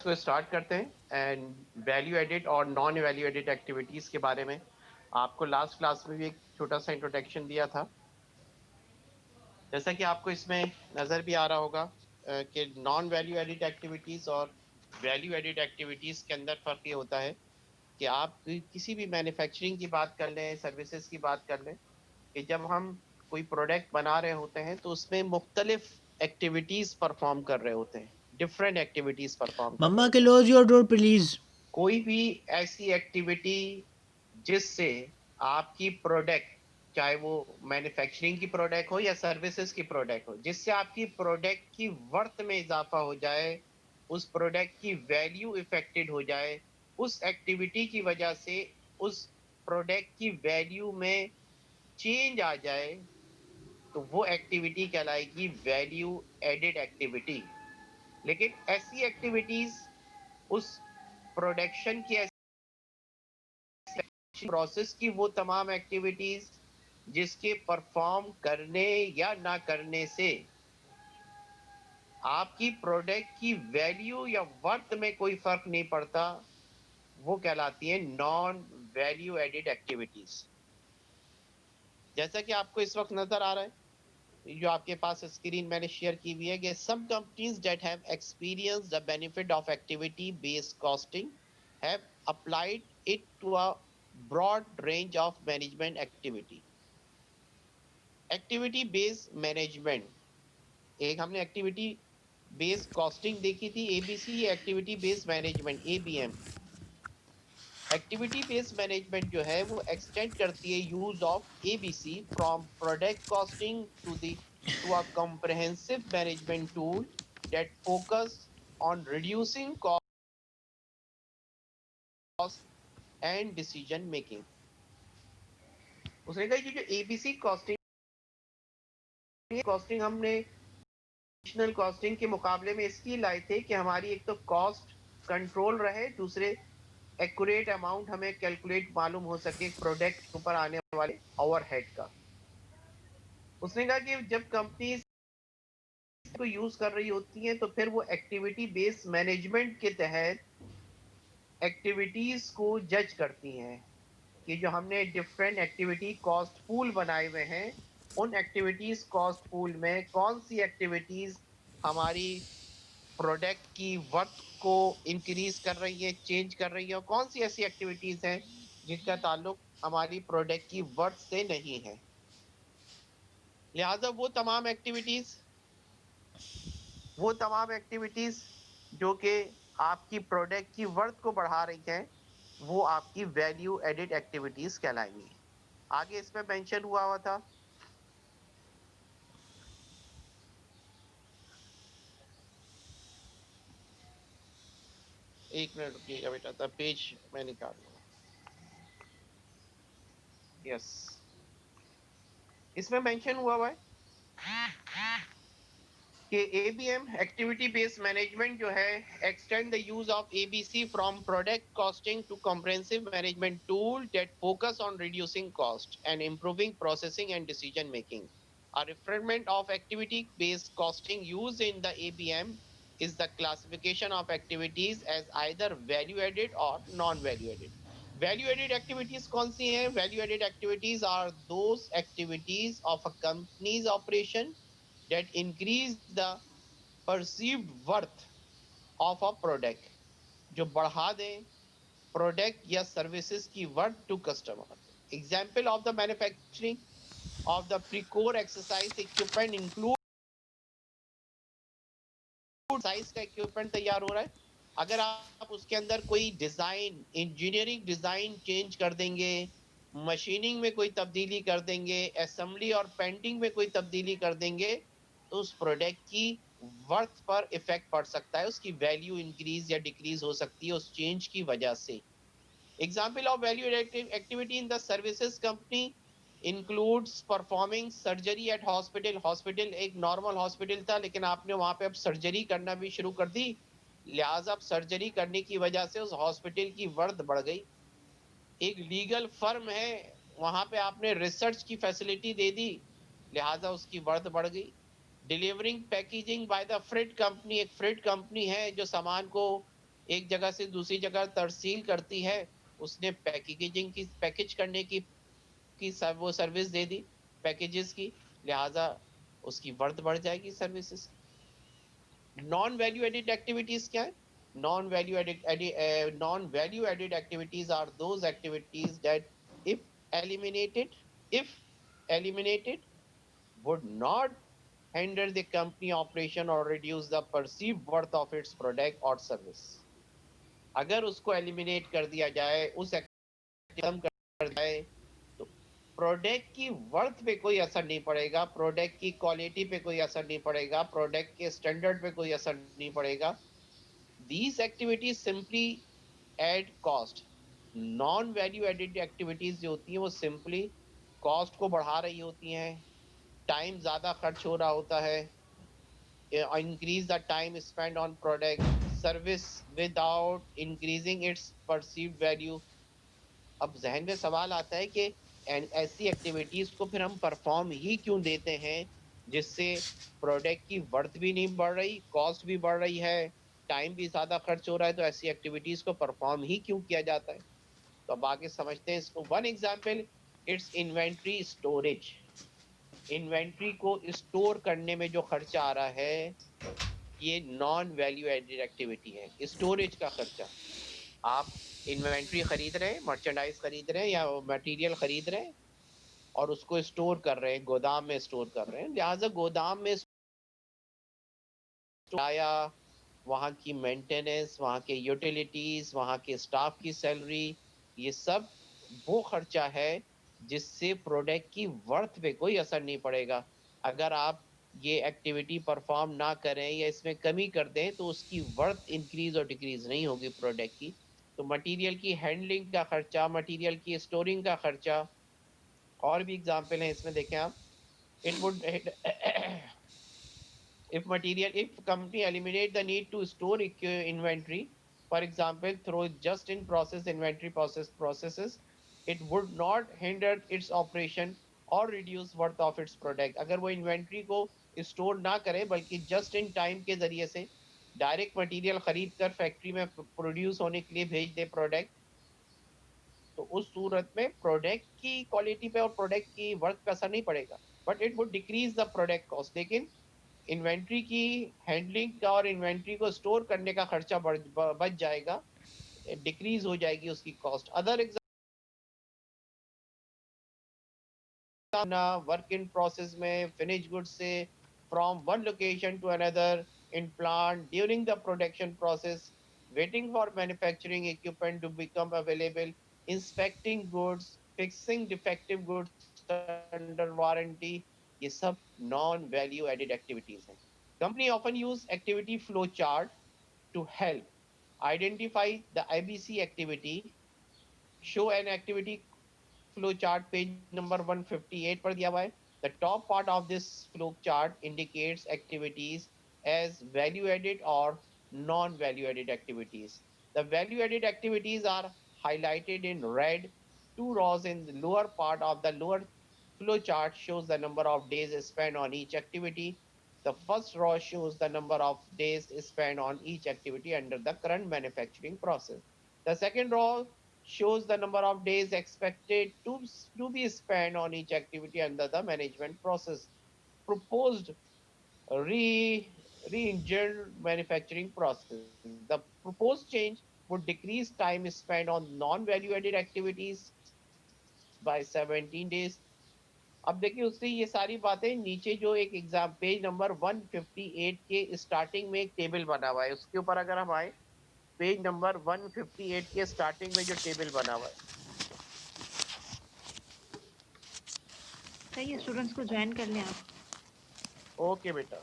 को स्टार्ट करते हैं एंड वैल्यू एडिड और नॉन वैल्यू एडिड एक्टिविटीज़ के बारे में आपको लास्ट क्लास में भी एक छोटा सा इंट्रोडक्शन दिया था। जैसा कि आपको इसमें नज़र भी आ रहा होगा कि नॉन वैल्यू एडिड एक्टिविटीज़ और वैल्यू एडिड एक्टिविटीज़ के अंदर फ़र्क ये होता है कि आप किसी भी मैन्युफैक्चरिंग की बात कर लें, सर्विसेज की बात कर लें, कि जब हम कोई प्रोडक्ट बना रहे होते हैं तो उसमें मुख्तलिफ एक्टिविटीज़ परफॉर्म कर रहे होते हैं, डिफरेंट एक्टिविटीज़ परफॉर्म कर रहे Mama, होते हैं। close your door, please. कोई भी ऐसी एक्टिविटी जिससे आपकी प्रोडक्ट, चाहे वो मैन्युफैक्चरिंग की प्रोडक्ट हो या सर्विसेज की प्रोडक्ट हो, जिससे आपकी प्रोडक्ट की वर्थ में इजाफा हो जाए, उस प्रोडक्ट की वैल्यू इफेक्टेड हो जाए, उस एक्टिविटी की वजह से उस प्रोडक्ट की वैल्यू में चेंज आ जाए, तो वो एक्टिविटी कहलाएगी वैल्यू एडेड एक्टिविटी। लेकिन ऐसी एक्टिविटीज, उस प्रोडक्शन की प्रोसेस की वो तमाम एक्टिविटीज जिसके परफॉर्म करने या ना करने से आपकी प्रोडक्ट की वैल्यू या वर्थ में कोई फर्क नहीं पड़ता, वो कहलाती है नॉन वैल्यू एडेड एक्टिविटीज। जैसा कि आपको इस वक्त नजर आ रहा है, जो आपके पास स्क्रीन मैंने शेयर की हुई है, कि some companies that have experience the benefit of activity based costing have applied it to a broad range of management activity. Activity based management, एक हमने एक्टिविटी बेस्ड कॉस्टिंग देखी थी ABC, activity based management ABM. Activity based management जो है वो extend करती है use of ABC from product costing to a comprehensive management tool that focus on reducing cost and decision making. उसने कहा कि जो एबीसी कॉस्टिंग हमने ट्रेडिशनल कॉस्टिंग के मुकाबले में इसकी लाई थे कि हमारी एक तो कॉस्ट कंट्रोल रहे, दूसरे एक्यूरेट अमाउंट हमें कैलकुलेट मालूम हो सके प्रोडक्ट के ऊपर आने वाले ओवरहेड का। उसने कहा कि जब कंपनी को यूज कर रही होती है तो फिर वो एक्टिविटी बेस्ड मैनेजमेंट के तहत एक्टिविटीज को जज करती हैं कि जो हमने डिफरेंट एक्टिविटी कॉस्ट पूल बनाए हुए हैं, उन एक्टिविटीज कॉस्ट पूल में कौन सी एक्टिविटीज हमारी प्रोडक्ट की वर्थ को इंक्रीज कर रही है, चेंज कर रही है, और कौन सी ऐसी एक्टिविटीज हैं जिनका ताल्लुक हमारी प्रोडक्ट की वर्थ से नहीं है। लिहाजा वो तमाम एक्टिविटीज जो कि आपकी प्रोडक्ट की वर्थ को बढ़ा रही हैं, वो आपकी वैल्यू एडिड एक्टिविटीज कहलाएंगी। आगे इसमें मेंशन हुआ था, एक मिनट रुकिएगा बेटा, था पेज मैं निकाल लूंगा। यस, इसमें मेंशन हुआ है कि एबीएम एक्टिविटी बेस्ड मैनेजमेंट जो है extend the use of ABC from product costing to comprehensive management tool that focus on reducing cost and improving processing and decision making. A refinement of activity based costing used in the ABM is the classification of activities as either value added or non value added. Value added activities कौन सी हैं? Value added activities are those activities of a company's operation that increase the perceived worth of a product, जो बढ़ा दें product या services की worth to customer. Example of the manufacturing of the pre-core exercise equipment include size का equipment तैयार हो रहा है, अगर आप उसके अंदर कोई डिजाइन, इंजीनियरिंग डिजाइन चेंज कर देंगे, मशीनिंग में कोई तब्दीली कर देंगे, असेंबली और पेंटिंग में कोई तब्दीली कर देंगे, तो उस प्रोडक्ट की वर्थ पर इफेक्ट पड़ सकता है, उसकी वैल्यू इंक्रीज या डिक्रीज हो सकती है उस चेंज की वजह से। Example of value activity in the services company includes performing surgery eight hospital. Hospital एक नॉर्मल हॉस्पिटल था, लेकिन आपने वहां पे अब सर्जरी करना भी शुरू कर दी, लिहाजा अब सर्जरी करने की वजह से उस हॉस्पिटल की वर्थ बढ़ गई। एक लीगल फर्म है, वहां पे आपने रिसर्च की फैसिलिटी दे दी, लिहाजा उसकी वर्थ बढ़ गई। Delivering packaging by the freight company, एक फ्रेट कंपनी है जो सामान को एक जगह से दूसरी जगह तरसील करती है, उसने पैकेजिंग की, पैकेज करने की वो सर्विस दे दी पैकेजेस की, लिहाजा उसकी वर्थ बढ़ जाएगी services. Non value added activities क्या है? Non-value added activities are those activities that if eliminated if eliminated would not hinder the company operation or reduce the perceived worth of its product or service। अगर उसको eliminate कर दिया जाए, उस कम कर जाए, तो प्रोडक्ट की वर्थ पे कोई असर नहीं पड़ेगा, प्रोडक्ट की क्वालिटी पे कोई असर नहीं पड़ेगा, प्रोडक्ट के स्टैंडर्ड पे कोई असर नहीं पड़ेगा। These activities simply add cost। Non value added activities जो होती हैं वो सिंपली कॉस्ट को बढ़ा रही होती हैं, टाइम ज्यादा खर्च हो रहा होता है, increase the time spent on product service without increasing its perceived value। अब जहन में सवाल आता है कि ऐसी एक्टिविटीज को फिर हम परफॉर्म ही क्यों देते हैं जिससे प्रोडक्ट की वर्थ भी नहीं बढ़ रही, कॉस्ट भी बढ़ रही है, टाइम भी ज्यादा खर्च हो रहा है, तो ऐसी एक्टिविटीज को परफॉर्म ही क्यों किया जाता है? तो अब आगे समझते हैं इसको। One example, it's inventory storage. Inventory को स्टोर करने में जो खर्चा आ रहा है, ये नॉन वैल्यू एडेड एक्टिविटी है, स्टोरेज का खर्चा। आप इन्वेंट्री खरीद रहे हैं, मर्चेंडाइज खरीद रहे हैं या मटेरियल खरीद रहे हैं और उसको स्टोर कर रहे हैं, गोदाम में स्टोर कर रहे हैं, लिहाजा गोदाम में आया, वहाँ की मेंटेनेंस, वहाँ के यूटिलिटीज, वहाँ के स्टाफ की सैलरी, ये सब वो खर्चा है जिससे प्रोडक्ट की वर्थ पे कोई असर नहीं पड़ेगा। अगर आप ये एक्टिविटी परफॉर्म ना करें या इसमें कमी कर दें तो उसकी वर्थ इंक्रीज और डिक्रीज नहीं होगी प्रोडक्ट की। तो मटेरियल की हैंडलिंग का खर्चा, मटेरियल की स्टोरिंग का खर्चा, और भी एग्जाम्पल है इसमें देखें आप। It would if company eliminate the need to store inventory, for example through just in process inventory processes, it would not hinder its operation or reduce worth of its product। अगर वो inventory को store ना करे बल्कि just in time के जरिए से direct material खरीद कर फैक्ट्री में प्रोड्यूस होने के लिए भेज दे प्रोडक्ट, तो उस सूरत में प्रोडक्ट की क्वालिटी पे और प्रोडक्ट की वर्थ पे असर नहीं पड़ेगा, but it would decrease the product cost. लेकिन इन्वेंट्री की हैंडलिंग का और इन्वेंट्री को स्टोर करने का खर्चा बच जाएगा, डिक्रीज हो जाएगी उसकी cost. Other example, work in process में फिनिश गुड्स से from one location to another in plant during the production process, waiting for manufacturing equipment to become available, inspecting goods, fixing defective goods under warranty, ये सब non value added activities हैं। Company often use activity flow chart to help identify the IBC activity। Show an activity flow chart, page number 158 पर दिया हुआ है। The top part of this flow chart indicates activities as value added or non value added activities। The value added activities are highlighted in red. Two rows in the lower part of the lower flow chart shows the number of days spent on each activity. The first row shows the number of days spent on each activity under the current manufacturing process। The second row shows the number of days expected to be spent on each activity under the management process proposed re re-engineered manufacturing process। The proposed change would decrease time spent on non-value added activities by 17 days। अब देखिए उससे ये सारी बातें नीचे जो एक exam page number 158 के स्टार्टिंग में एक टेबल बना हुआ है, उसके ऊपर अगर हम आए, पेज नंबर 158 के स्टार्टिंग में जो टेबल बना हुआ है। सही है, स्टूडेंट्स को ज्वाइन कर लें आप। ओके बेटा।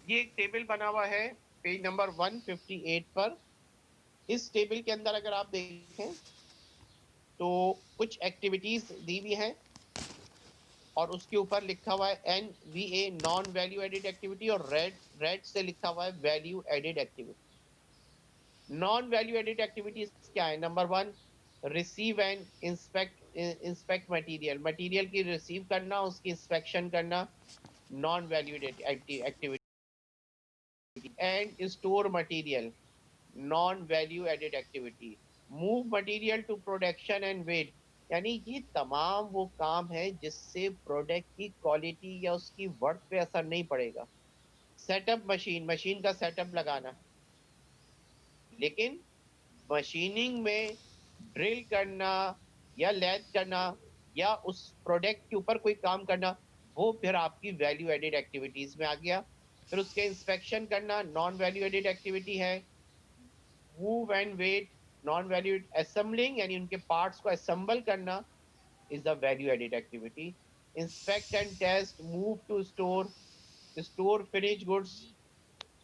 ये एक टेबल बना हुआ है पेज नंबर 158 पर। इस टेबल के अंदर अगर आप देखें तो कुछ एक्टिविटीज दी हुई हैं और उसके ऊपर लिखा हुआ है NVA non value added activity, और रेड से लिखा हुआ है value added activity. Non value added activities क्या है? Number 1, receive and inspect material, material की रिसीव करना, उसकी इंस्पेक्शन करना, non valued activity. And store material, non value added activity. Move material to production and wait, यानी ये तमाम वो काम है जिससे प्रोडक्ट की क्वालिटी या उसकी वर्थ पे असर नहीं पड़ेगा। सेटअप मशीन, मशीन का सेटअप लगाना, लेकिन मशीनिंग में ड्रिल करना या लैथ करना या उस प्रोडक्ट के ऊपर कोई काम करना, वो फिर आपकी वैल्यू एडेड एक्टिविटीज में आ गया। फिर उसके इंस्पेक्शन करना नॉन वैल्यू एडेड एक्टिविटी है। Move and wait, non value. Assembling यानी उनके पार्ट्स को असेंबल करना is the value added activity. Inspect and test, move to store, store finish goods.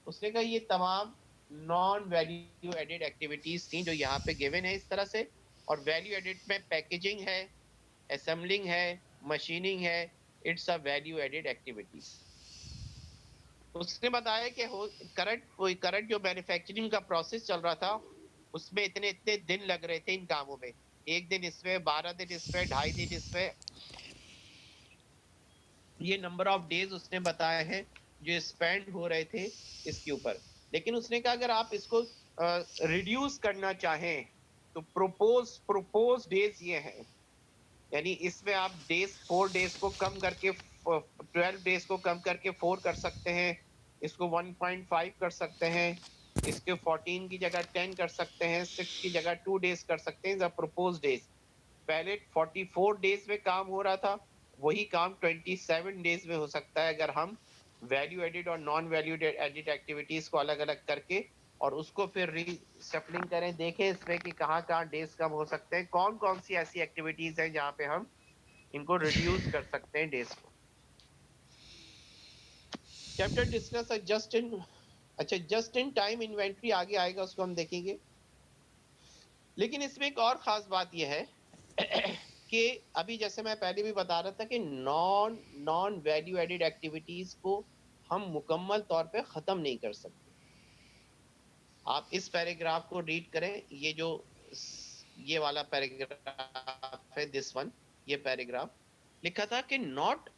उसने कहा ये तमाम नॉन वैल्यू एडेड एक्टिविटीज थी जो यहाँ पे गिवन है इस तरह से। और वैल्यू एडेड में पैकेजिंग है, असेंबलिंग है, मशीनिंग है, it's a value added activities. उसने बताया कि करंट जो मैन्युफैक्चरिंग का प्रोसेस चल रहा था उसमें इतने इतने दिन लग रहे थे इन कामों में, एक दिन इसमें, 12 दिन इसमें, 2.5 दिन इसमें, ये नंबर ऑफ डेज उसने बताए हैं जो स्पेंड हो रहे थे इसके ऊपर। लेकिन उसने कहा अगर आप इसको रिड्यूस करना चाहें तो प्रोपोज डेज ये हैं, यानी इसमें आप डेज 4 डेज को कम करके 12 डेज को कम करके 4 कर सकते हैं, इसको 1.5 कर सकते हैं, इसके 14 की जगह 10 कर सकते हैं, 6 की जगह 2 डेज कर सकते हैं। प्रपोज डेज, पहले 44 डेज में काम हो रहा था, वही काम 27 डेज में हो सकता है अगर हम वैल्यू एडिड और नॉन वैल्यू एडिड एक्टिविटीज को अलग अलग करके और उसको फिर रीशफलिंग करें, देखें इसमें कि कहाँ कहाँ डेज कम हो सकते हैं, कौन कौन सी ऐसी एक्टिविटीज हैं जहाँ पे हम इनको रिड्यूस कर सकते हैं डेज को। चैप्टर डिस्कस जस्ट इन, अच्छा जस्ट इन टाइम इन्वेंट्री आगे आएगा, उसको हम देखेंगे। लेकिन इसमें एक और खास बात यह है कि अभी जैसे मैं पहले भी बता रहा था कि non non value added activities को हम मुकम्मल तौर पे खत्म नहीं कर सकते। आप इस पैराग्राफ को रीड करें, ये जो ये वाला पैराग्राफ है, दिस वन, ये पैराग्राफ लिखा था कि not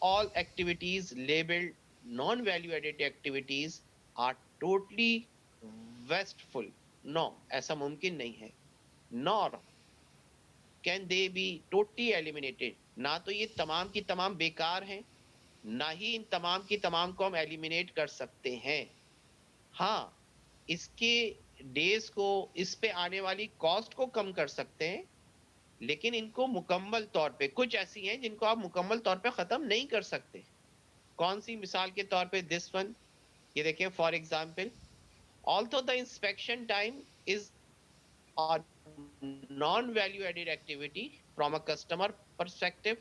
all activities labelled non value added activities are totally wasteful. No, ऐसा मुमकिन नहीं है। Nor can they be totally eliminated, ना तो ये तमाम की तमाम बेकार हैं, ना ही इन तमाम की तमाम को हम एलिमिनेट कर सकते हैं। हाँ, इसके डेज को, इस पे आने वाली कॉस्ट को कम कर सकते हैं, लेकिन इनको मुकम्मल तौर पे, कुछ ऐसी हैं जिनको आप मुकम्मल तौर पे खत्म नहीं कर सकते। कौन सी? मिसाल के तौर पे दिस वन, ये देखें, for example, although the inspection time is a non-value added activity from a customer perspective,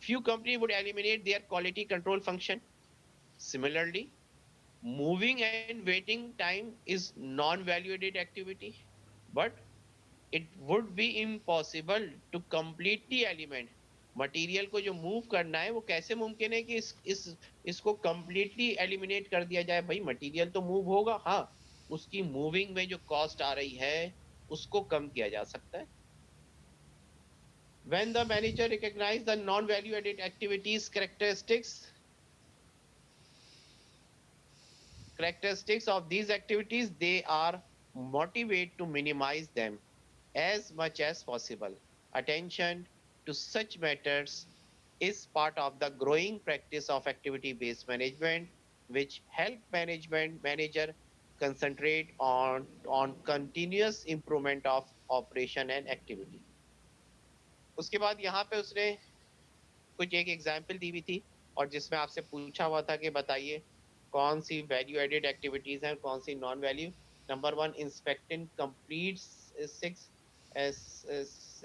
few company would eliminate their quality control function. Similarly, moving and waiting time is non-value added activity, but it would be impossible to completely eliminate material को जो move करना है वो कैसे मुमकिन है कि इसको कंप्लीटली एलिमिनेट कर दिया जाए? भाई मटेरियल तो मूव होगा, हाँ, उसकी मूविंग में जो कॉस्ट आ रही है उसको कम किया जा सकता है। When the manager recognize the non-value added activities characteristics of these activities, they are motivated to minimize them as much as possible. Attention to such matters is part of the growing practice of activity-based management, which help manager concentrate on continuous improvement of operation and activity. उसके बाद यहाँ पे उसने कुछ एक example दी हुई थी और जिसमें आपसे पूछा हुआ था कि बताइए कौन सी वैल्यू एडेड एक्टिविटीज हैं, कौन सी non value. Number 1 inspecting complete 6,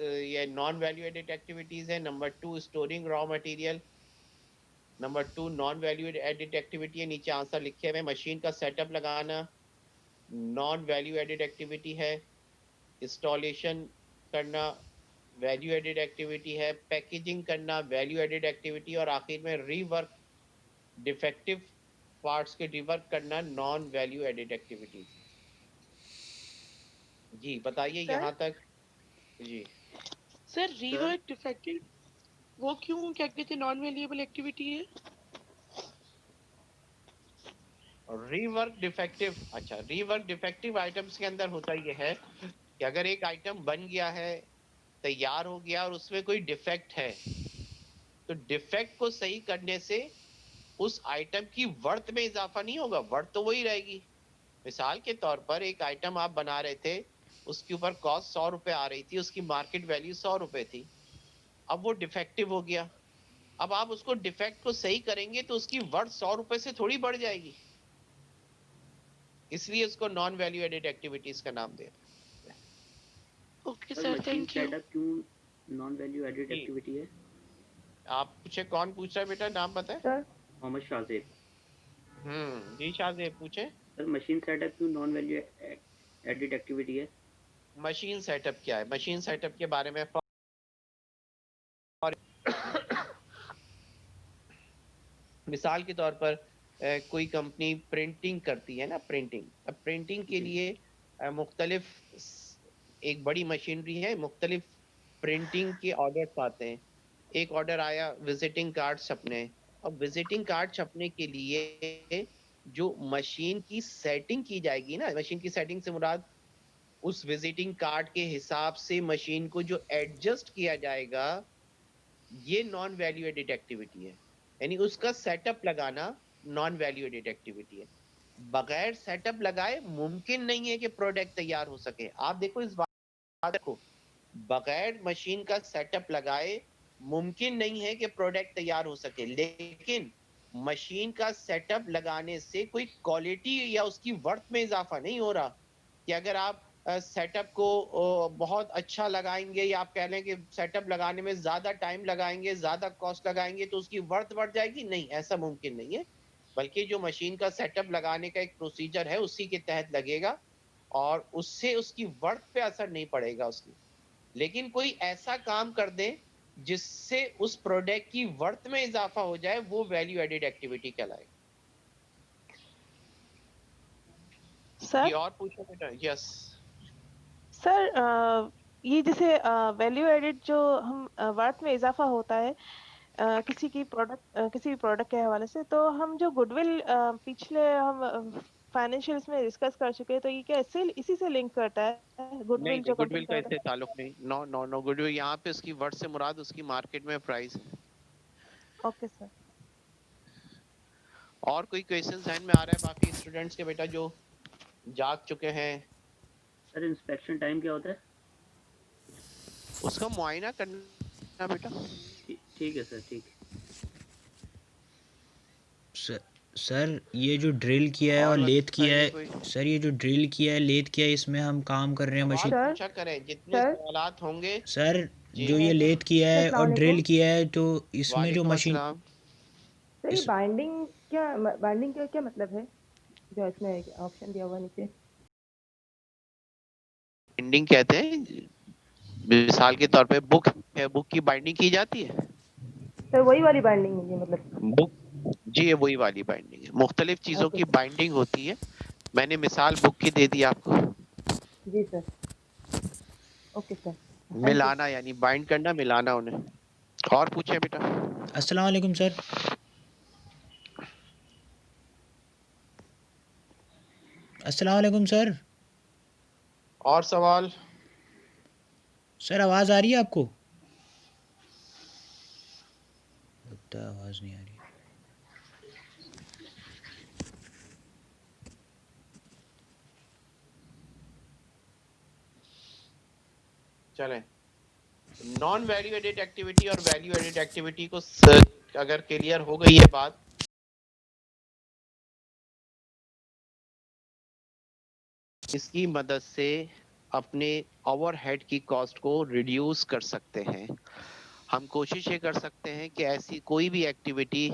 ये नॉन वैल्यू एडेड एक्टिविटीज है। Number 2 storing raw material. Number 2 non value added activity है, नीचे आंसर लिखे हुए, मशीन का सेटअप लगाना नॉन वैल्यू एडेड एक्टिविटी है, इंस्टॉलेशन करना वैल्यू एडेड एक्टिविटी है, पैकेजिंग करना वैल्यू एडेड एक्टिविटी, और आखिर में रीवर्क, डिफेक्टिव पार्ट्स के रिवर्क करना नॉन वैल्यू एडेड एक्टिविटीज। जी बताइए सर यहाँ तक जी सर रीवर्क डिफेक्टिव वो क्यों क्या कहते हैं नॉन वैल्यूएबल एक्टिविटी है? रीवर्क डिफेक्टिव, अच्छा रीवर्क डिफेक्टिव आइटम्स के अंदर होता ये है कि अगर एक आइटम बन गया है, तैयार हो गया और उसमें कोई डिफेक्ट है, तो डिफेक्ट को सही करने से उस आइटम की वर्थ में इजाफा नहीं होगा, वर्थ तो वही रहेगी। मिसाल के तौर पर एक आइटम आप बना रहे थे, उसके ऊपर कॉस्ट 100 रुपए आ रही थी, उसकी मार्केट वैल्यू 100 रुपए थी, अब वो डिफेक्टिव हो गया। अब आप उसको डिफेक्ट को सही करेंगे तो उसकी वर्थ 100 रुपए से थोड़ी बढ़ जाएगी, इसलिए उसको नॉन वैल्यू एडेड एक्टिविटीज का नाम दे। Okay sir, thank you. Setup क्यों नॉन वैल्यू एडेड एक्टिविटी है? आप पूछे, कौन पूछ रहा है बेटा, नाम बताए। सर मोहम्मद शाहजेब। जी शाहजेब पूछे। सर मशीन सेटअप क्यों नॉन वैल्यू एडेड एक्टिविटी है? मशीन सेटअप क्या है, मशीन सेटअप के बारे में मिसाल के तौर पर कोई कंपनी प्रिंटिंग करती है ना, प्रिंटिंग। अब प्रिंटिंग के लिए मुख्तलिफ एक बड़ी मशीनरी है, मुख्तलिफ प्रिंटिंग के ऑर्डर्स आते हैं। एक ऑर्डर आया विजिटिंग कार्ड छपने। अब विजिटिंग कार्ड छपने के लिए जो मशीन की सेटिंग की जाएगी ना, मशीन की सेटिंग से मुराद उस विजिटिंग कार्ड के हिसाब से मशीन को जो एडजस्ट किया जाएगा, ये नॉन वैल्यू एडेड एक्टिविटी है। यानी उसका सेटअप लगाना नॉन वैल्यू एडेड एक्टिविटी है। बगैर सेटअप लगाए मुमकिन नहीं है कि प्रोडक्ट तैयार हो सके। आप देखो इस बात को, बगैर मशीन का सेटअप लगाए मुमकिन नहीं है कि प्रोडक्ट तैयार हो सके। लेकिन मशीन का सेटअप लगाने से कोई क्वालिटी या उसकी वर्थ में इजाफा नहीं हो रहा कि अगर आप सेटअप को बहुत अच्छा लगाएंगे या आप कह लें कि सेटअप लगाने में ज्यादा टाइम लगाएंगे, ज्यादा कॉस्ट लगाएंगे तो उसकी वर्थ बढ़ जाएगी। नहीं, ऐसा मुमकिन नहीं है। बल्कि जो मशीन का सेटअप लगाने का एक प्रोसीजर है उसी के तहत लगेगा और उससे उसकी वर्थ पे असर नहीं पड़ेगा उसकी। लेकिन कोई ऐसा काम कर दे जिससे उस प्रोडक्ट की वर्थ में इजाफा हो जाए, वो वैल्यू एडेड एक्टिविटी कहलाएगी। सर और पूछो बेटा। यस सर, ये जैसे वैल्यू एडेड जो हम वर्थ में इजाफा होता है किसी भी प्रोडक्ट के हवाले से, तो हम जो गुडविल पिछले हम फाइनेंशियल्स में डिस्कस कर चुके हैं, तो ये क्या इससे इसी से लिंक करता है नहीं, गुडविल जो गुडविल कंपनी का का इससे होता ताल्लुक नहीं। नो नो नो, गुडविल यहाँ पे उसकी वर्थ से मुराद उसकी मार्केट में प्राइस है। है? Okay sir. और कोई क्वेश्चन ध्यान में आ रहा है बाकी स्टूडेंट्स के बेटा जो जाग चुके हैं? सर इंस्पेक्शन टाइम क्या होता है? उसका मुआयना करना बेटा। ठीक है सर, ठीक है। सर ये जो ड्रिल किया है और लेथ किया है, सर ये जो ड्रिल किया है लेथ किया है, इसमें हम काम कर रहे हैं मशीन। पूछा करें, जितने सवालात होंगे। सर जो ये लेथ किया है और ड्रिल किया है, तो इसमें जो मशीन। सर ये बाइंडिंग का क्या मतलब है जो इसमें ऑप्शन दिया हुआ नीचे? बाइंडिंग कहते हैं, मिसाल के तौर पे बुक है, बुक की बाइंडिंग की जाती है। सर वही वाली बाइंडिंग है ये मतलब? बुक जी, ये वही वाली बाइंडिंग है। मुख्तलिफ चीजों की बाइंडिंग होती है। मैंने मिसाल बुक की दे दी आपको। जी सर। Okay sir. मिलाना यानी बाइंड करना, मिलाना उन्हें। और पूछे बेटा। अस्सलाम वालेकुम सर। अस्सलाम वालेकुम सर। और सवाल? सर आवाज आ रही है आपको? आवाज नहीं आ रही। चलें, नॉन वैल्यू एडेड एक्टिविटी और वैल्यू एडेड एक्टिविटी को अगर क्लियर हो गई है बात, इसकी मदद से अपने ओवरहेड की कॉस्ट को रिड्यूस कर सकते हैं। हम कोशिश ये कर सकते हैं कि ऐसी कोई भी एक्टिविटी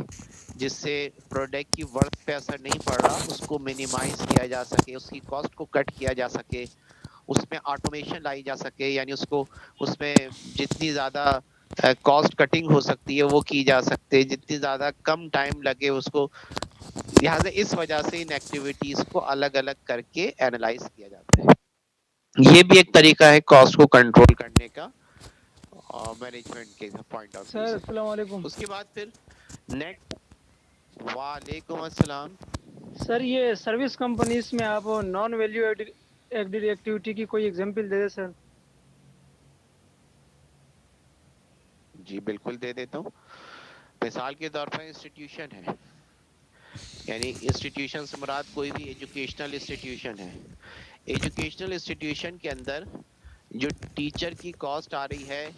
जिससे प्रोडक्ट की वर्थ पे असर नहीं पड़ रहा, उसको मिनिमाइज किया जा सके, उसकी कॉस्ट को कट किया जा सके, उसमें ऑटोमेशन लाई जा सके, यानी उसमें जितनी ज़्यादा कॉस्ट कटिंग हो सकती है वो की जा सकती है, जितनी ज़्यादा कम टाइम लगे उसको। लिहाजा इस वजह से इन एक्टिविटीज़ को अलग अलग करके एनालाइज किया जाता है। ये भी एक तरीका है कॉस्ट को कंट्रोल करने का मैनेजमेंट के पॉइंट ऑफ व्यू सर से। अस्सलाम वालेकुम। उसके बाद फिर नेक्स्ट, वालेकुम अस्सलाम। सर ये सर्विस कंपनीज में आप नॉन वैल्यू एडेड एक्टिविटी की कोई एग्जांपल दे दे सर। जी बिल्कुल दे देता हूँ। मिसाल के तौर पर इंस्टीट्यूशन है, यानी इंस्टीट्यूशन से मुराद कोई भी एजुकेशनल इंस्टीट्यूशन है। एजुकेशनल इंस्टीट्यूशन के अंदर जो टीचर की कॉस्ट आ रही है,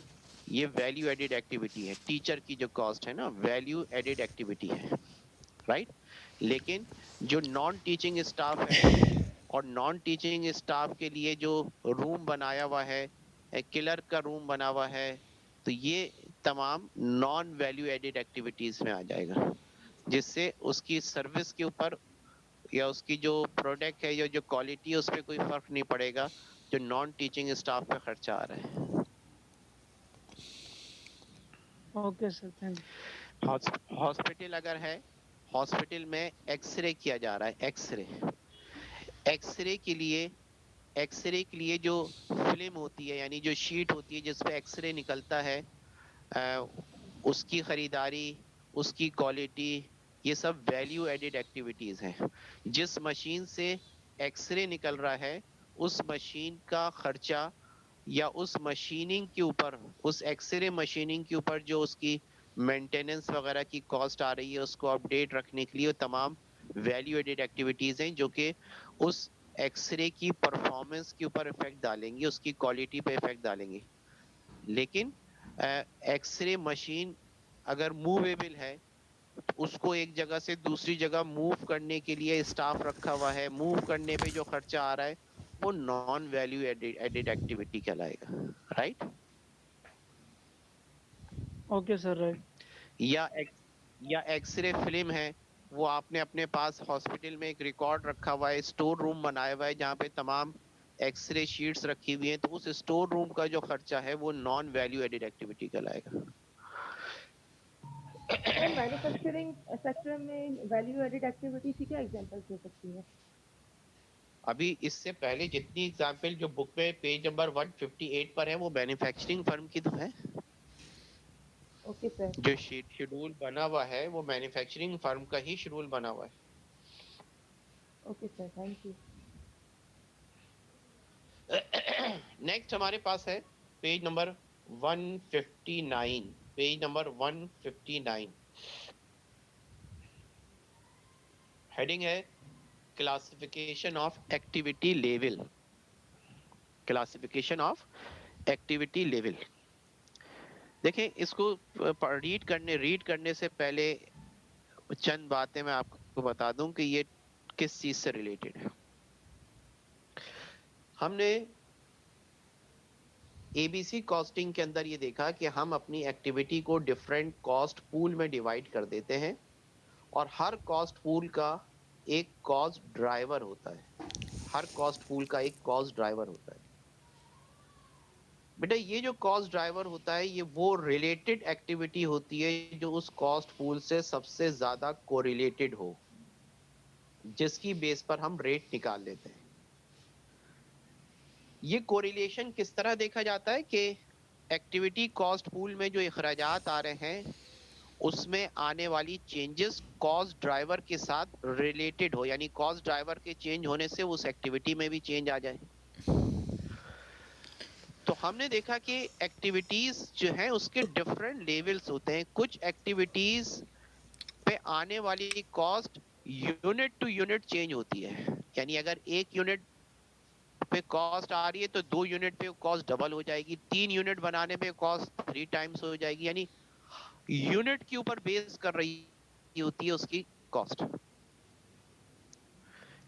ये वैल्यू एडेड एक्टिविटी है। टीचर की जो कॉस्ट है ना, वैल्यू एडेड एक्टिविटी है, राइट। लेकिन जो नॉन टीचिंग स्टाफ है, और नॉन टीचिंग स्टाफ के लिए जो रूम बनाया हुआ है, क्लर्क का रूम बना हुआ है, तो ये तमाम नॉन वैल्यू एडेड एक्टिविटीज में आ जाएगा, जिससे उसकी सर्विस के ऊपर या उसकी जो प्रोडक्ट है या जो क्वालिटी है उस पर कोई फर्क नहीं पड़ेगा, जो नॉन टीचिंग स्टाफ पे खर्चा आ रहा है। Okay sir, thank you. Hospital अगर है, हॉस्पिटल में एक्सरे किया जा रहा है, एक्सरे एक्सरे के लिए, एक्सरे के लिए जो फिल्म होती है, यानी जो शीट होती है जिस पे एक्सरे निकलता है, उसकी खरीदारी, उसकी क्वालिटी, ये सब वैल्यू एडेड एक्टिविटीज हैं। जिस मशीन से एक्सरे निकल रहा है, उस मशीन का खर्चा या उस मशीनिंग के ऊपर, उस एक्सरे मशीनिंग के ऊपर जो उसकी मेंटेनेंस वगैरह की कॉस्ट आ रही है, उसको अपडेट रखने के लिए तमाम वैल्यू एडेड एक्टिविटीज हैं, जो कि उस एक्सरे की परफॉर्मेंस के ऊपर इफेक्ट डालेंगी, उसकी क्वालिटी पे इफेक्ट डालेंगी। लेकिन एक्सरे मशीन अगर मूवेबल है, तो उसको एक जगह से दूसरी जगह मूव करने के लिए स्टाफ रखा हुआ है, मूव करने पे जो खर्चा आ रहा है वो नॉन वैल्यू एडेड एक्टिविटी कहलाएगा, राइट। Okay sir, right. या एक्सरे फिल्म है, वो आपने अपने पास हॉस्पिटल में एक रिकॉर्ड रखा हुआ है, स्टोर रूम बनाया हुआ है जहाँ पे तमाम एक्सरे शीट्स रखी हुई हैं, तो उस स्टोर रूम का जो खर्चा है वो नॉन वैल्यू एडेड एक्टिविटी कहलाएगा। सर मैन्युफैक्चरिंग सेक्टर में वैल्यू एडेड एक्टिविटी की क्या एग्जांपल्स हो सकती है? अभी इससे पहले जितनी एग्जाम्पल जो बुक में पेज नंबर 158 पर है वो मैन्युफैक्चरिंग फर्म की तो है। Okay sir. जो शेड्यूल बना हुआ है वो मैन्युफैक्चरिंग फर्म का ही शेड्यूल बना हुआ है। Okay sir, thank you. Next हमारे पास है page number 159, page number 159, heading है classification of activity level. Classification of activity level. देखें, इसको रीड करने से पहले चंद बातें मैं आपको बता दूं कि ये किस चीज से रिलेटेड है। हमने एबीसी कॉस्टिंग के अंदर ये देखा कि हम अपनी एक्टिविटी को डिफरेंट कॉस्ट पूल में डिवाइड कर देते हैं, और हर कॉस्ट पूल का एक कॉस्ट ड्राइवर होता है। हर कॉस्ट पूल का एक कॉस्ट ड्राइवर होता है। बेटा, ये जो कॉस्ट ड्राइवर होता है ये वो रिलेटेड एक्टिविटी होती है जो उस कॉस्ट पूल से सबसे ज्यादा कोरिलेटेड हो, जिसकी बेस पर हम रेट निकाल लेते हैं। ये कोरिलेशन किस तरह देखा जाता है कि एक्टिविटी कॉस्ट पूल में जो अखराजात आ रहे हैं उसमें आने वाली चेंजेस कॉस्ट ड्राइवर के साथ रिलेटेड हो, यानी कॉस्ट ड्राइवर के चेंज होने से उस एक्टिविटी में भी चेंज आ जाए। तो हमने देखा कि एक्टिविटीज जो हैं उसके डिफरेंट लेवल्स होते हैं। कुछ एक्टिविटीज पे आने वाली cost unit to unit change होती है, यानी अगर एक यूनिट पे कॉस्ट आ रही है तो 2 यूनिट पे कॉस्ट डबल हो जाएगी, 3 यूनिट बनाने पे कॉस्ट 3 टाइम्स हो जाएगी, यानी यूनिट के ऊपर बेस कर रही होती है उसकी कॉस्ट।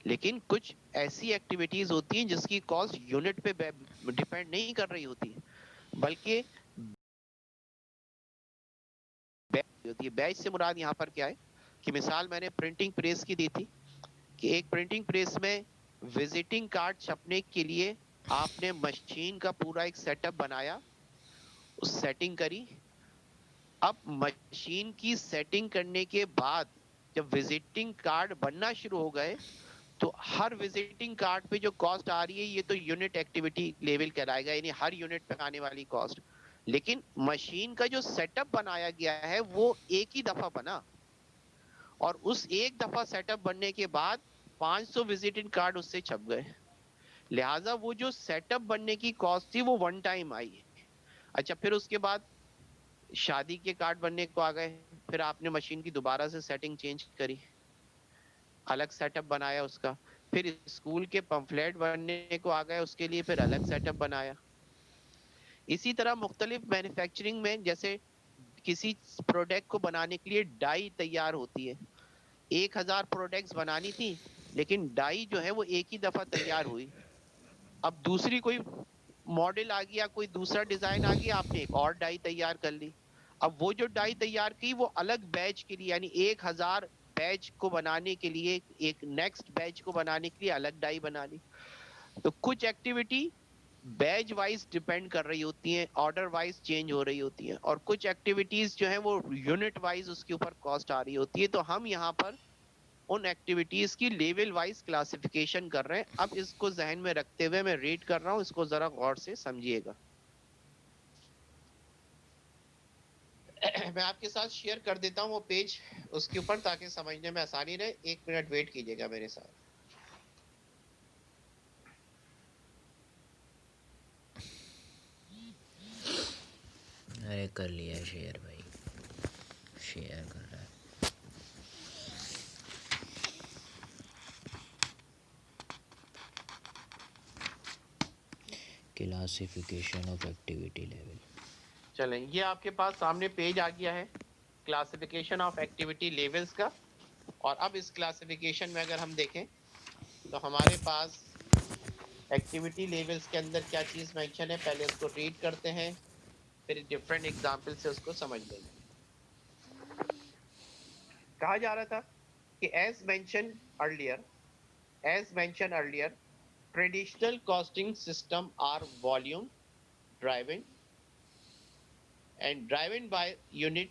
लेकिन कुछ ऐसी एक्टिविटीज होती हैं जिसकी कॉस्ट यूनिट पे डिपेंड नहीं कर रही होती, बल्कि होती है। बैच से मुराद यहाँ पर क्या है कि मिसाल मैंने प्रिंटिंग प्रेस की दी थी कि एक प्रिंटिंग प्रेस में विजिटिंग कार्ड छपने के लिए आपने मशीन का पूरा एक सेटअप बनाया, उस सेटिंग करी। अब मशीन की सेटिंग करने के बाद जब विजिटिंग कार्ड बनना शुरू हो गए तो हर विजिटिंग कार्ड पे जो कॉस्ट आ रही है ये तो यूनिट एक्टिविटी लेवल कहलाएगा, यानी हर यूनिट पे आने वाली कॉस्ट। लेकिन मशीन का जो सेटअप बनाया गया है वो एक ही दफा बना, और उस एक दफा सेटअप बनने के बाद 500 विजिटिंग कार्ड उससे छप गए, लिहाजा वो जो सेटअप बनने की कॉस्ट थी वो वन टाइम आई। अच्छा, फिर उसके बाद शादी के कार्ड बनने को आ गए, फिर आपने मशीन की दोबारा से सेटिंग चेंज करी, अलग सेटअप बनाया उसका। फिर स्कूल के पंफलेट बनने को आ गए, उसके लिए फिर अलग सेटअप बनाया। इसी तरह मुख्तलिफ मैन्युफैक्चरिंग में जैसे किसी प्रोडक्ट को बनाने के लिए डाई तैयार होती है, 1000 प्रोडक्ट्स बनानी थी, लेकिन डाई जो है वो एक ही दफा तैयार हुई। अब दूसरी कोई मॉडल आ गया, कोई दूसरा डिजाइन आ गया, आपने एक और डाई तैयार कर ली। अब वो जो डाई तैयार की वो अलग बैच के लिए, यानी 1000 बैच को बनाने के लिए, एक नेक्स्ट बैच को बनाने के लिए अलग डाई बना ली। तो कुछ एक्टिविटी बैच वाइज डिपेंड कर रही होती हैं, ऑर्डर वाइज चेंज हो रही होती हैं, और कुछ एक्टिविटीज जो है वो यूनिट वाइज उसके ऊपर कॉस्ट आ रही होती है। तो हम यहाँ पर उन एक्टिविटीज की लेवल वाइज क्लासिफिकेशन कर रहे हैं। अब इसको जहन में रखते हुए मैं रीड कर रहा हूँ, इसको जरा गौर से समझिएगा। मैं आपके साथ शेयर कर देता हूँ वो पेज उसके ऊपर, ताकि समझने में आसानी रहे। 1 मिनट वेट कीजिएगा मेरे साथ। अरे कर लिया शेयर भाई, शेयर कर रहा है। Classification of activity level. चलें, ये आपके पास सामने पेज आ गया है क्लासिफिकेशन ऑफ एक्टिविटी लेवल्स का। और अब इस क्लासिफिकेशन में अगर हम देखें तो हमारे पास एक्टिविटी लेवल्स के अंदर क्या चीज मेंशन है, पहले उसको रीड करते हैं, फिर डिफरेंट एग्जांपल से उसको समझ लेंगे। कहा जा रहा था कि as mention earlier traditional costing system are volume driven and driven by unit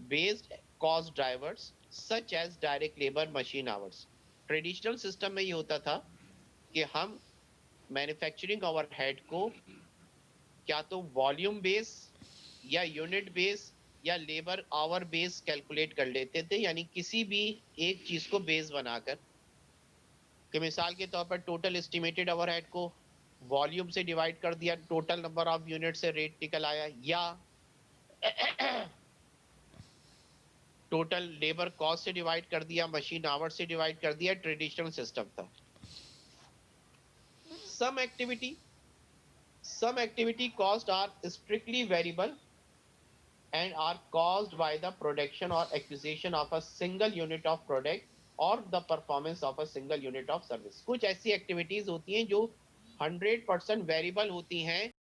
based cost drivers such as direct labor, machine hours. Traditional system में ये होता था कि हम मैन्युफैक्चरिंग ओवरहेड को क्या तो वॉल्यूम बेस या यूनिट बेस या लेबर आवर बेस कैलकुलेट कर लेते थे, यानी किसी भी एक चीज को बेस बनाकर, कि मिसाल के तौर पर टोटल एस्टिमेटेड ओवरहेड को वॉल्यूम से डिवाइड कर दिया, टोटल नंबर ऑफ यूनिट से रेट निकल आया, या टोटल लेबर कॉस्ट से डिवाइड कर दिया, मशीन आवर से डिवाइड कर दिया। ट्रेडिशनल सिस्टम था। some activity costs are strictly variable and are caused by the production or acquisition of a single unit of product or the performance of a single unit of service. कुछ ऐसी activities होती हैं जो 100% variable होती हैं,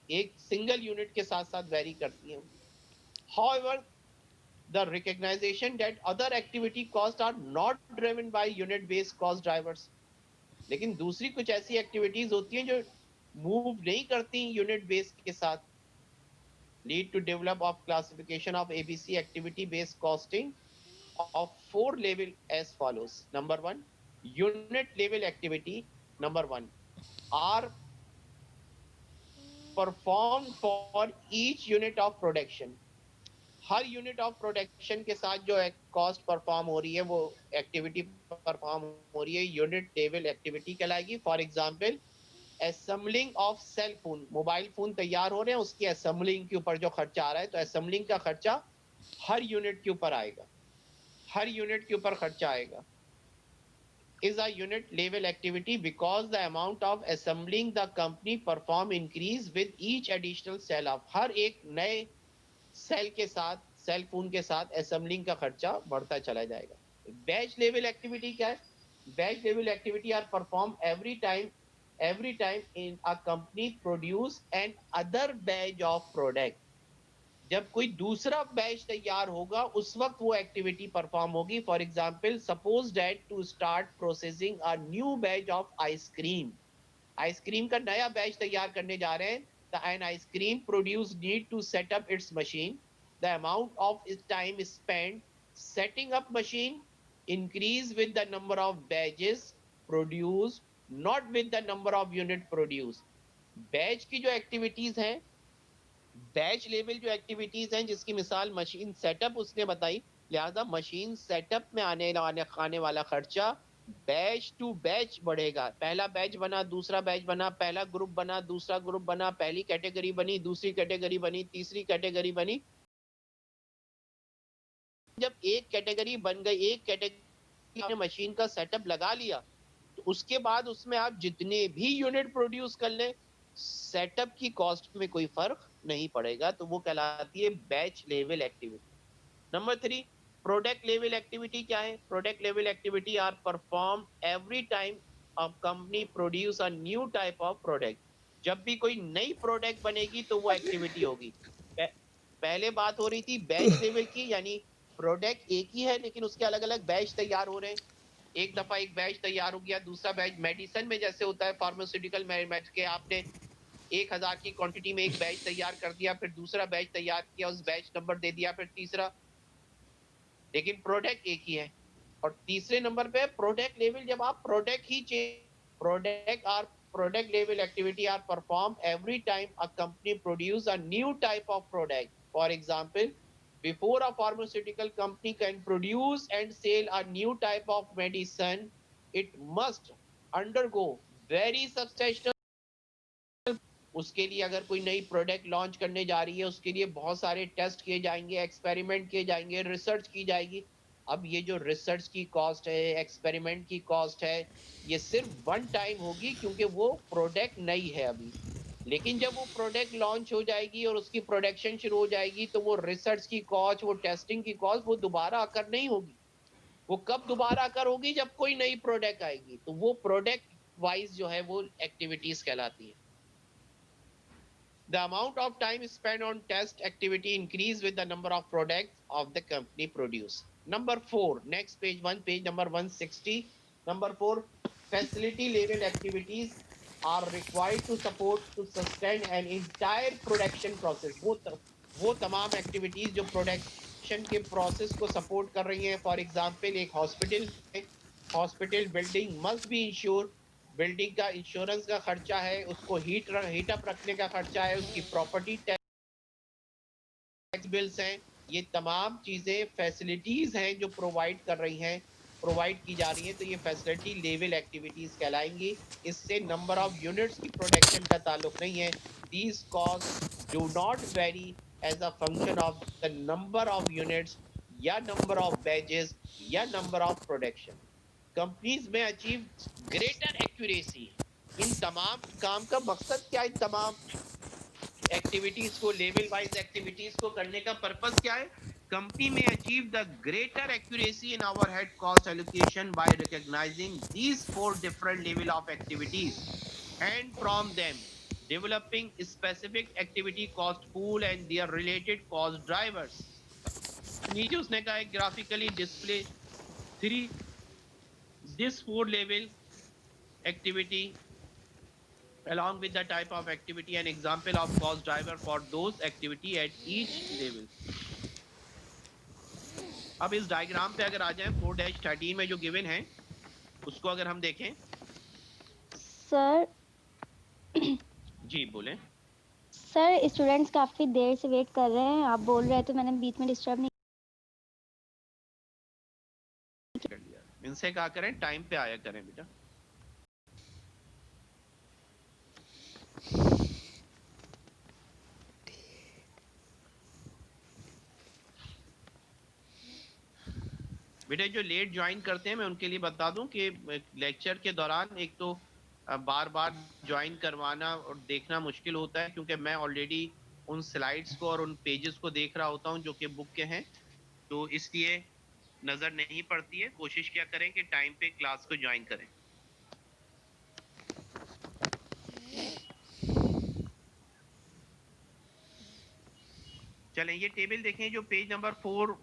एक single unit के साथ साथ वेरी करती हैं। However, the recognition that other activity costs are not driven by unit based cost drivers, लेकिन दूसरी कुछ ऐसी एक्टिविटीज होती हैं जो मूव नहीं करती यूनिट बेस के साथ, lead to develop of classification of ABC activity based costing of 4 level as follows. Number 1, unit level activity number 1 are performed for each unit of production. Her unit of production के साथ जो cost perform हो रही है, वो activity perform हो रही है, यूनिट लेवल एक्टिविटी कहलाएगी। For example, assembling of cell phone, mobile phone तैयार हो रहे हैं, उसकी असेंबलिंग के ऊपर जो खर्चा आ रहा है, तो असेंबलिंग का खर्चा हर यूनिट के ऊपर आएगा, हर यूनिट के ऊपर खर्चा आएगा। is a unit level activity because the amount of assembling the company perform increase with each additional cell of, हर एक नए सेल के साथ, सेल फोन के साथ असेंबलिंग का खर्चा बढ़ता चला जाएगा। बैच लेवल एक्टिविटी क्या है? Batch level activity are perform every time in a company produce an other batch of product. जब कोई दूसरा बैच तैयार होगा उस वक्त वो एक्टिविटी परफॉर्म होगी। For example, suppose that to start processing a new batch of ice cream, ice cream का नया बैच तैयार करने जा रहे हैं, the an ice cream produce need to set up its machine. the amount of time spent setting up machine increase with the number of batches produced, not with the number of unit produced. Batch की जो activities हैं, batch level जो activities हैं, जिसकी मिसाल machine setup उसने बताई, लिहाजा मशीन सेटअप में आने वाला खर्चा बैच टू बैच बढ़ेगा। पहला बैच बना, दूसरा बैच बना, पहला ग्रुप बना, दूसरा ग्रुप बना, पहली कैटेगरी बनी, दूसरी कैटेगरी बनी, तीसरी कैटेगरी बनी। जब एक कैटेगरी बन गई, एक कैटेगरी मशीन का सेटअप लगा लिया, तो उसके बाद उसमें आप जितने भी यूनिट प्रोड्यूस कर लें, सेटअप की कॉस्ट में कोई फर्क नहीं पड़ेगा, तो वो कहलाती है batch level activity. Number 3, product level activity क्या है? Product level activity are perform every time a company produce a new type of product. जब भी कोई नई प्रोडक्ट बनेगी तो वो एक्टिविटी होगी। पहले बात हो रही थी बैच लेवल की, यानी प्रोडक्ट एक ही है लेकिन उसके अलग अलग बैच तैयार हो रहे हैं। एक दफा एक बैच तैयार हो गया, दूसरा बैच मेडिसिन में जैसे होता है फार्मास्यूटिकल बैच के, आपने 1000 की क्वांटिटी में एक बैच तैयार कर दिया, फिर दूसरा बैच तैयार किया, उस बैच नंबर दे दिया, फिर तीसरा, लेकिन प्रोडक्ट एक ही है। और तीसरे नंबर पे प्रोडक्ट लेवल, जब आप प्रोडक्ट ही product level activity are perform every time a company produce a new type of product. For example, before a pharmaceutical company can produce and sell a new type of medicine, it must undergo very substantial, उसके लिए अगर कोई नई product launch करने जा रही है, उसके लिए बहुत सारे टेस्ट किए जाएंगे, एक्सपेरिमेंट किए जाएंगे, रिसर्च की जाएगी। अब ये जो रिसर्च की कॉस्ट है, एक्सपेरिमेंट की कॉस्ट है, ये सिर्फ वन टाइम होगी क्योंकि वो प्रोडक्ट नई है अभी। लेकिन जब वो प्रोडक्ट लॉन्च हो जाएगी और उसकी प्रोडक्शन शुरू हो जाएगी, तो वो रिसर्च की कॉस्ट, वो टेस्टिंग की कॉस्ट, वो दोबारा आकर नहीं होगी। वो कब दोबारा आकर होगी? जब कोई नई प्रोडक्ट आएगी, तो वो प्रोडक्ट वाइज जो है वो एक्टिविटीज कहलाती है। The amount of time spent on test activity increase with the number of products of the company produce. Number 4, next page 1, page number 160. Number 4, facility level activities are required to support to sustain an entire production process. वो तमाम activities जो production के process को support कर रही हैं। For example, एक hospital building must be ensure, building का इंश्योरेंस का खर्चा है, उसको हीटअप रखने का खर्चा है, उसकी प्रॉपर्टी टैक्स बिल्स हैं, ये तमाम चीजें फैसिलिटीज हैं जो प्रोवाइड की जा रही है, तो ये फैसिलिटी लेवल एक्टिविटीज कहलाएंगी। इससे नंबर ऑफ यूनिट्स की प्रोडक्शन का ताल्लुक नहीं है। These cost do not vary as a function of the number of units या नंबर ऑफ बैचेस या नंबर ऑफ प्रोडक्शन। कंपनीज में अचीव ग्रेटर एक्यूरेसी। इन तमाम काम का मकसद क्या है? इन तमाम एक्टिविटीज को, लेवल वाइज एक्टिविटीज को करने का पर्पस क्या है? कंपनी में achieve the greater accuracy in overhead cost allocation by recognizing these 4 different level of activities and from them developing specific activity cost pool and their related cost drivers. नीचे उसने कहा है graphically display 4 level activity along with the type of activity and example of cost driver for those activity at each level. अब इस diagram पे अगर आ जाए 4-13 में जो गिवन है उसको अगर हम देखें। सर जी बोलें। सर, स्टूडेंट्स काफी देर से वेट कर रहे हैं, आप बोल रहे तो मैंने बीच में डिस्टर्ब नहीं कर लिया। इनसे क्या करें, टाइम पे आया करें बेटा। बेटे जो लेट ज्वाइन करते हैं, मैं उनके लिए बता दूं कि लेक्चर के दौरान एक तो बार बार ज्वाइन करवाना और देखना मुश्किल होता है, क्योंकि मैं ऑलरेडी उन स्लाइड्स को और उन पेजेस को देख रहा होता हूं जो कि बुक के हैं, तो इसलिए नजर नहीं पड़ती है। कोशिश क्या करें कि टाइम पे क्लास को ज्वाइन करें। चलें, ये टेबल देखें जो पेज नंबर 4